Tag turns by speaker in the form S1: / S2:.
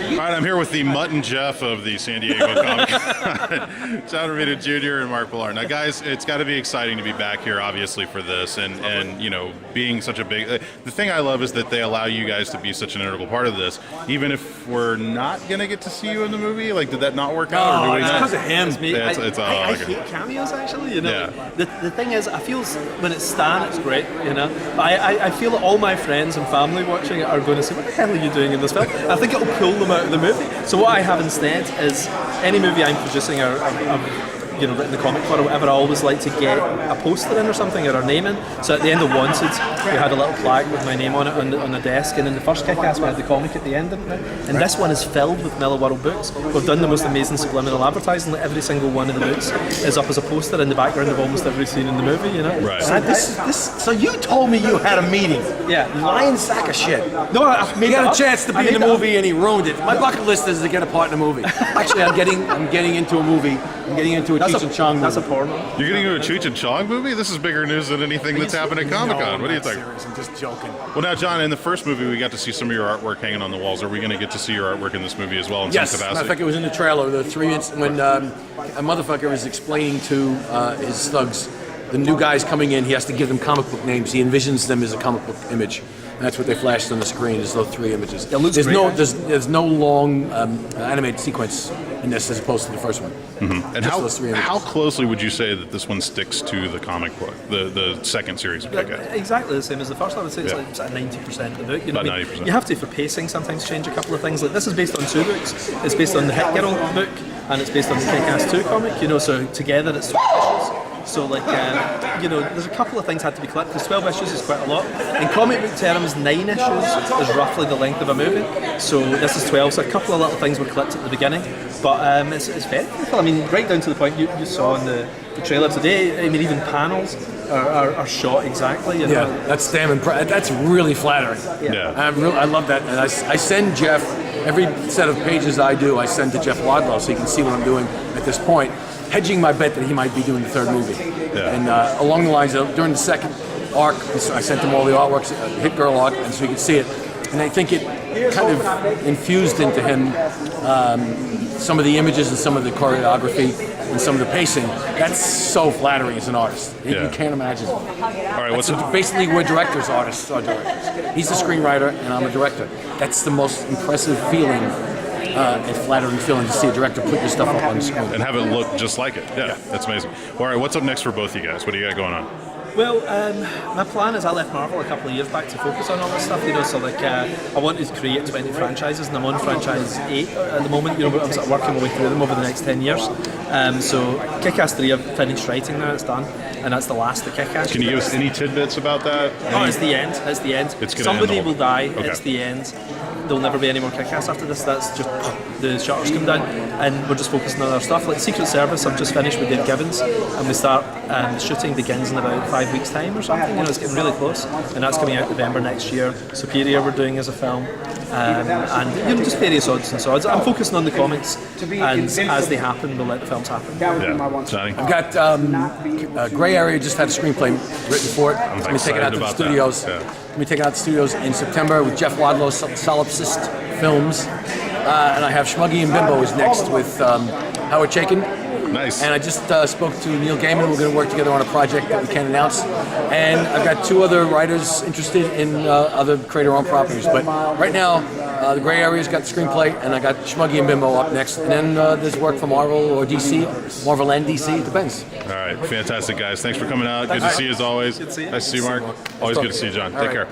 S1: All right, I'm here with the Mutt and Jeff of the San Diego Comic Con, John Romita Jr. and Mark Millar. Now, guys, it's got to be exciting to be back here, obviously, for this, and you know, being such a big. The thing I love is that they allow you guys to be such an integral part of this, even if we're not gonna get to see you in the movie. Like, did that not work out?
S2: No,
S1: or do
S2: it's
S1: we
S2: because of him.
S1: Yeah,
S2: I hate cameos, actually. You know,
S1: Yeah.
S2: the thing is, I feel when it's Stan, it's great. You know, but I feel that all my friends and family watching it are going to say, "What the hell are you doing in this film?" I think it'll pull them out of the movie. So what I have instead is any movie I'm producing or you know, written the comic for or whatever, I always like to get a poster in or something or our name in. So at the end of Wanted, we had a little plaque with my name on it on the desk, and in the first Kick-Ass we had the comic at the end, didn't we? And this one is filled with Miller World books. We've done the most amazing subliminal advertising. Like every single one of the books is up as a poster in the background of almost every scene in the movie, you know?
S1: Right.
S3: So you told me you had a meeting.
S2: Yeah.
S3: You lying sack of shit.
S2: No, I made
S3: He got
S2: that
S3: a chance to
S2: up.
S3: be in the movie and he ruined it. My bucket list is to get a part in a movie. Actually, I'm getting into a movie. I'm getting into a Cheech and Chong movie.
S2: That's a porno.
S1: You're getting into a Cheech and Chong movie? This is bigger news than anything that's happened at Comic Con. What do you think?
S3: I'm just joking.
S1: Well, now, John, in the first movie, we got to see some of your artwork hanging on the walls. Are we going to get to see your artwork in this movie as well in
S3: Yes,
S1: some
S3: matter of
S1: capacity?
S3: fact, it was in the trailer. The 3 minutes when a motherfucker is explaining to his thugs, the new guys coming in, he has to give them comic book names. He envisions them as a comic book image. And that's what they flashed on the screen, is those 3 images.
S2: It looks
S3: there's
S2: great,
S3: there's no long animated sequence in this as opposed to the first one.
S1: Mm-hmm. And
S3: Just those 3 images.
S1: how closely would you say that this one sticks to the comic book, the second series of Kick-Ass?
S2: Exactly the same as the first. I would say it's
S1: Yeah.
S2: like 90% of the book. You know,
S1: About
S2: what I mean?
S1: 90%.
S2: You have to, for pacing, sometimes change a couple of things. Like this is based on 2 books. It's based on the Hit Girl book, and it's based on the Kick-Ass 2 comic. You know, so together it's 12 issues. So like, you know, there's a couple of things had to be clipped because 12 issues is quite a lot. In comic book terms, 9 issues is roughly the length of a movie. So this is 12. So a couple of little things were clipped at the beginning, but it's very beautiful. I mean, right down to the point you saw in the trailer today. I mean, even panels are shot exactly. You know?
S3: Yeah, that's damn that's really flattering.
S1: Yeah.
S3: I love that, and I send Jeff every set of pages I do. I send to Jeff Wadlow so he can see what I'm doing at this point, hedging my bet that he might be doing the 3rd movie.
S1: Yeah.
S3: And along the lines of during the 2nd arc, I sent him all the artworks, Hit Girl arc, and so he could see it. And I think it kind of infused into him some of the images and some of the choreography and some of the pacing. That's so flattering as an artist.
S1: Yeah.
S3: You can't imagine.
S1: All right,
S3: Basically, we're directors, artists are directors. He's a screenwriter, and I'm a director. That's the most impressive feeling and flattering feeling to see a director put your stuff up on the screen.
S1: and have it look just like it. Yeah, that's amazing. All right, what's up next for both of you guys? What do you got going on?
S2: Well, my plan is I left Marvel a couple of years back to focus on all this stuff, you know, so like I wanted to create 20 franchises and I'm on franchise 8 at the moment, you know, I'm sort of working my way through them over the next 10 years. So Kick-Ass 3 I've finished writing now, it's done, and that's the last of Kick-Ass.
S1: Can you give us any tidbits about that?
S2: Oh, it's the end, it's the end.
S1: It's gonna
S2: Somebody
S1: end the
S2: will
S1: whole-
S2: die,
S1: Okay.
S2: it's the end. There'll never be any more Kick-Ass after this, that's just the shutters come down and we're just focusing on other stuff. Like Secret Service, I've just finished with Dave Gibbons and we start shooting begins in about 5 weeks time or something, you know, it's getting really close and that's coming out November next year. Superior we're doing as a film and you know, just various odds and sods. I'm focusing on the comics and as they happen we'll let the films happen.
S1: Yeah, Johnny?
S3: I've got Gray Area just had a screenplay written for it. It's going to be taken out to the
S1: excited
S3: studios.
S1: about that. Yeah.
S3: Going to be taken out to the studios in September with Jeff Wadlow, Solipsist Films. And I have Schmuggy and Bimbo is next with Howard Chaykin.
S1: Nice.
S3: And I just spoke to Neil Gaiman. We're going to work together on a project that we can't announce. And I've got 2 other writers interested in other creator-owned properties. But right now, the Gray Area's got the screenplay, and I got Schmuggy and Bimbo up next. And then there's work for Marvel or DC, Marvel and DC, it depends.
S1: All right, fantastic, guys. Thanks for coming out. Good to see you as always.
S2: Good to see you.
S1: Nice to see you, Mark. Always good to see you, John. Take care.